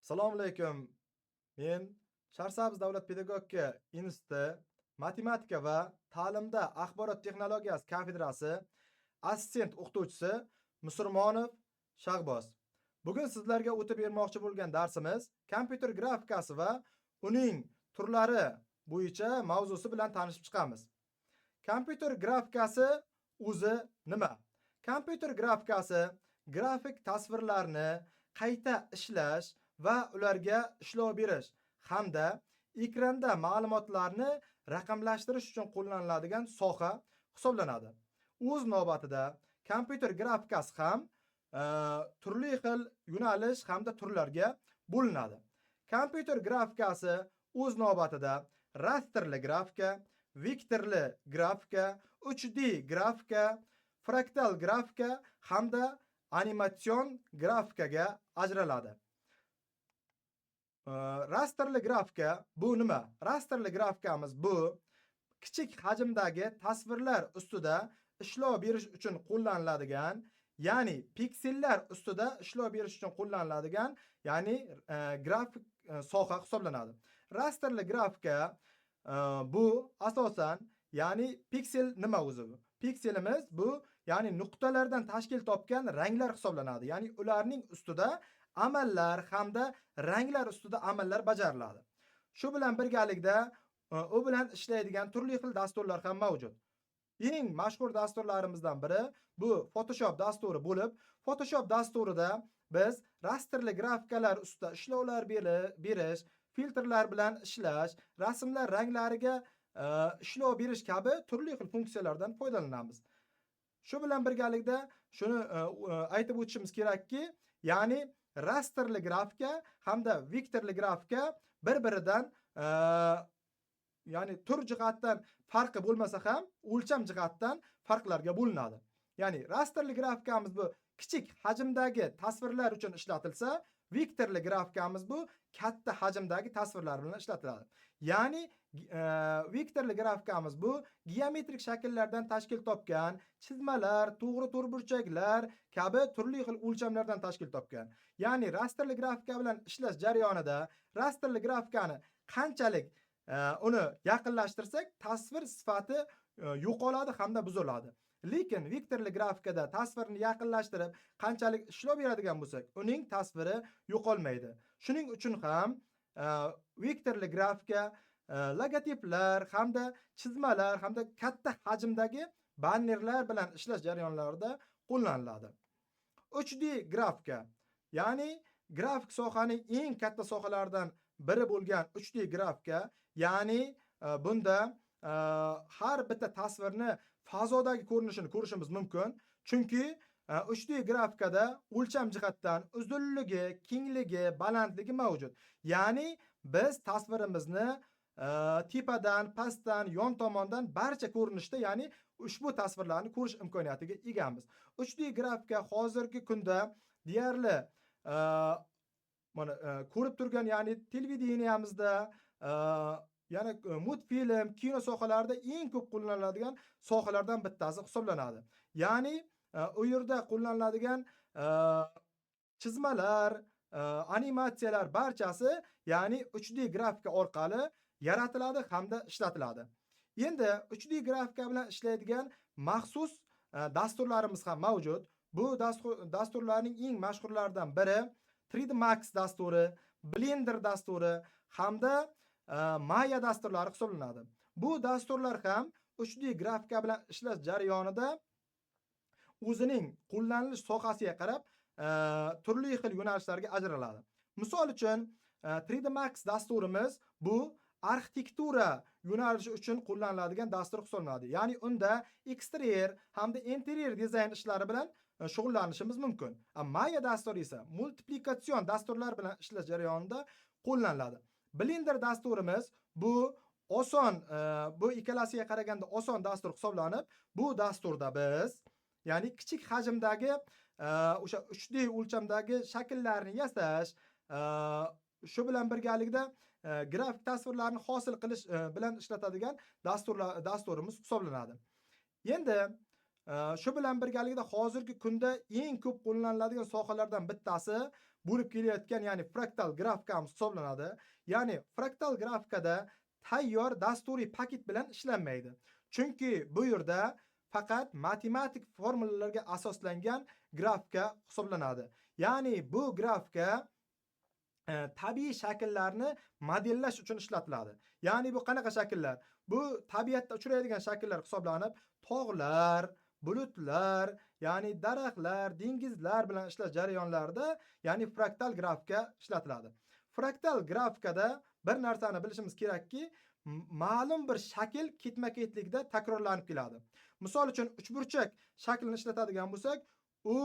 Assalomu alaykum. Men Sharsabz davlat pedagogika instituti matematika va ta'limda axborot texnologiyasi kafedrasi assistent o'qituvchisi Musurmonov Shahboz. Bugun sizlarga o'tib bermoqchi bo'lgan darsimiz kompyuter grafikasi va uning turlari bo'yicha mavzusi bilan tanishib chiqamiz. Kompyuter grafikasi o'zi nima? Kompyuter grafikasi grafik tasvirlarni qayta ishlash va ularga ishlov berish hamda ekranda ma'lumotlarni raqamlashtirish uchun qo'llaniladigan soha hisoblanadi. O'z navbatida kompyuter grafikasi ham turli xil yo'nalish hamda turlarga bo'linadi. Kompyuter grafikasi o'z navbatida rasterli grafika, vektorli grafika, 3D grafika, fraktal grafika hamda animatsion grafikaga ajraladi. Rasterli grafika bu nima? Rasterli grafikamiz bu kichik hajmdagi tasvirlar ustida ishlov berish uchun qo'llaniladigan, ya'ni piksellar ustida ishlov berish uchun qo'llaniladigan, ya'ni grafik soha hisoblanadi. Rasterli grafika bu asosan, ya'ni piksel nima o'zi bu? Pikselimiz bu, ya'ni nuqtalardan tashkil topgan ranglar hisoblanadi. Ya'ni ularning ustida amallar hamda ranglar ustida amallar bajariladi. Shu bilan birgalikda u bilan ishlaydigan turli xil dasturlar ham mavjud. Eng mashhur dasturlarimizdan biri bu Photoshop dasturi bo'lib, Photoshop dasturida biz rasterli grafikalar ustida ishlovlar berish, filtrlar bilan ishlash, rasmlar ranglariga ishlov berish kabi turli xil funksiyalardan foydalanamiz. Shu bilan birgalikda shuni aytib o'tishimiz kerakki, ya'ni rasterli grafika hamda vektorli grafika bir-biridan ya'ni tur jihatdan farqi bo'lmasa ham o'lcham jihatdan farqlarga bo'linadi. Ya'ni rasterli grafikamiz bu kichik hajmdagi tasvirlar uchun ishlatilsa, vektorli grafikamiz bu katta hajmdagi tasvirlar bilan ishlatiladi. Ya'ni vektorli grafikamiz bu geometrik shakllardan tashkil topgan chizmalar, to'g'ri to'rtburchaklar kabi turli xil o'lchamlardan tashkil topgan. Ya'ni rasterli grafika bilan ishlash jarayonida rasterli grafikani qanchalik uni yaqinlashtirsak, tasvir sifati yo'qoladi hamda buziladi. Lekin vektorli grafikada tasvirni yaqinlashtirib qanchalik ishlov beradigan bo'lsak, uning tasviri yo'qolmaydi. Shuning uchun ham vektorli grafika logotiplar hamda chizmalar hamda katta hajmdagi bannerlar bilan ishlash jarayonlarida qo'llaniladi. 3D grafika, ya'ni grafik sohaning eng katta sohalaridan biri bo'lgan 3D grafika, ya'ni bunda har bitta tasvirni fazodagi ko'rinishini ko'rishimiz mumkin. Chunki 3D grafikada o'lcham jihatdan uzunligi, kengligi, balandligi mavjud. Ya'ni biz tasvirimizni tepadan, pastdan, yon tomondan barcha ko'rinishda, ya'ni ushbu tasvirlarni ko'rish imkoniyatiga egamiz. 3D grafika hozirgi kunda deyarli mana ko'rib turgan, ya'ni televideniyamizda, ya'ni multfilm, kino sohalarida eng ko'p qo'llaniladigan sohalardan bittasi hisoblanadi. Ya'ni u yerda qo'llaniladigan chizmalar, animatsiyalar barchasi, ya'ni 3D grafika orqali yaratiladi hamda ishlatiladi. Endi 3D grafika bilan ishlaydigan maxsus dasturlarimiz ham mavjud. Bu dasturlarning eng mashhurlaridan biri 3D Max dasturi, Blender dasturi hamda Maya dasturlari hisoblanadi. Bu dasturlar ham 3D grafika bilan ishlash jarayonida o'zining qo'llanilish sohasiga qarab turli xil yo'nalishlarga ajraladi. Misol uchun 3D Max dasturimiz bu arxitektura yo'nalishi uchun qo'llaniladigan dastur hisoblanadi. Ya'ni unda eksterior hamda interior dizayn ishlari bilan shug'ullanishimiz mumkin. Maya dasturi esa multiplikatsion dasturlar bilan ishlash jarayonida qo'llaniladi. Blender dasturimiz bu oson, bu ikkalasiga qaraganda oson dastur hisoblanib, bu dasturda biz, ya'ni kichik hajmdagi o'sha 3D o'lchamdagi shakllarni yasash, shu bilan birgalikda grafik tasvirlarni hosil qilish bilan ishlatadigan dasturimiz hisoblanadi. Endi shu bilan birgalikda hozirgi kunda eng ko'p qo'llaniladigan sohalardan bittasi bo'lib kelayotgan, ya'ni fraktal grafikamiz hisoblanadi. Ya'ni fraktal grafikada tayyor dasturiy paket bilan ishlanmaydi. Chunki bu yerda faqat matematik formulalarga asoslangan grafika hisoblanadi. Ya'ni bu grafika tabiiy shakllarni modellash uchun ishlatiladi. Ya'ni bu qanaqa shakllar? Bu tabiatda uchraydigan shakllar hisoblanib, tog'lar, bulutlar, ya'ni daraxtlar, dengizlar bilan ishlash jarayonlarida, ya'ni fraktal grafika ishlatiladi. Fraktal grafikada bir narsani bilishimiz kerakki, ma'lum bir shakl ketma-ketlikda takrorlanib keladi. Misol uchun uchburchak shaklini ishlatadigan bo'lsak, u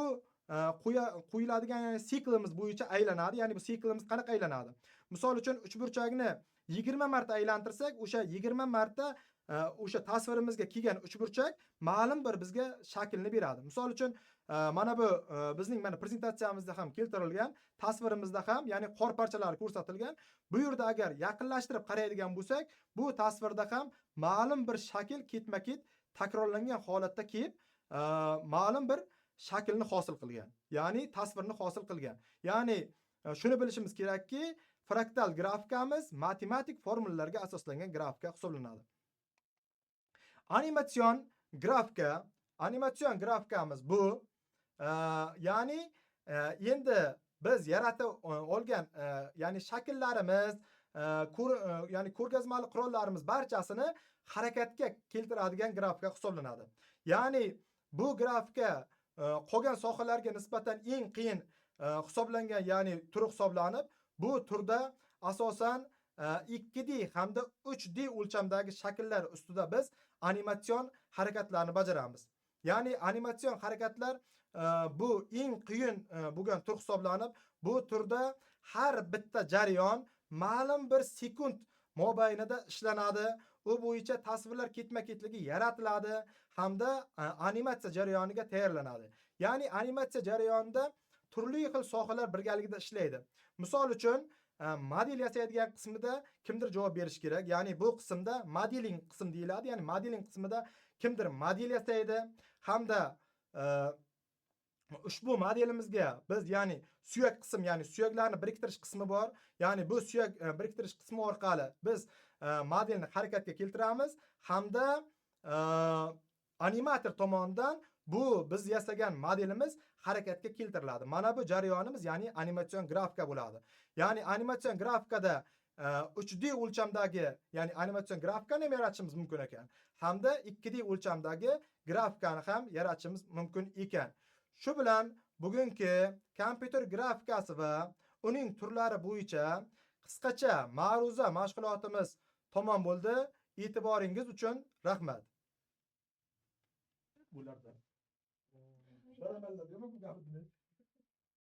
qo'yiladigan siklimiz bo'yicha aylanadi. Ya'ni bu siklimiz qanaqa aylanadi? Misol uchun uchburchakni 20 marta aylantirsak, o'sha 20 marta o'sha tasvirimizga kelgan uchburchak ma'lum bir bizga shaklni beradi. Misol uchun mana bu bizning mana prezentatsiyamizda ham keltirilgan, tasvirimizda ham, ya'ni qor parchalari ko'rsatilgan. Bu yerda agar yaqinlashtirib qaraydigan bo'lsak, bu tasvirda ham ma'lum bir shakl ketma-ket takrorlangan holatda kelib, ma'lum bir shaklni hosil qilgan. Ya'ni tasvirni hosil qilgan. Ya'ni shuni bilishimiz kerakki, fraktal grafikamiz matematik formulalarga asoslangan grafika hisoblanadi. Animatsion grafikamiz bu, ya'ni endi biz yaratib olgan, ya'ni shakllarimiz, ya'ni ko'rgazmali qurollarimiz barchasini harakatga keltiradigan grafika hisoblanadi. Ya'ni bu grafika qolgan sohalarga nisbatan eng qiyin hisoblangan, ya'ni turi hisoblanib, bu turda asosan 2D hamda 3D o'lchamdagi shakllar ustida biz animatsion harakatlarni bajaramiz. Ya'ni animatsion harakatlar bu eng qiyin bo'lgan tur hisoblanib, bu turda har bitta jarayon ma'lum bir sekund mobaynida ishlanadi. U bo'yicha tasvirlar ketma-ketligi yaratiladi hamda animatsiya jarayoniga tayyorlanadi. Ya'ni animatsiya jarayonida turli xil sohalar birgalikda ishlaydi. Misol uchun model yasaydigan qismida kimdir javob berish kerak. Ya'ni bu qismda modeling qism deyiladi. Ya'ni modeling qismida kimdir model yasaydi hamda ushbu modelimizga biz, ya'ni suyak qism, ya'ni suyaklarni biriktirish qismi bor. Ya'ni bu suyak biriktirish qismi orqali biz modelni harakatga keltiramiz hamda animator tomonidan bu biz yasagan modelimiz harakatga keltiriladi. Mana bu jarayonimiz, ya'ni animatsion grafika bo'ladi. Ya'ni animatsion grafikada 3D o'lchamdagi, ya'ni animatsion grafikani ham yaratishimiz mumkin ekan, hamda 2D o'lchamdagi grafikani ham yaratishimiz mumkin ekan. Shu bilan bugungi kompyuter grafikasi va uning turlari bo'yicha qisqacha ma'ruza mashg'ulotimiz tamom bo'ldi. E'tiboringiz uchun rahmat. Bularda.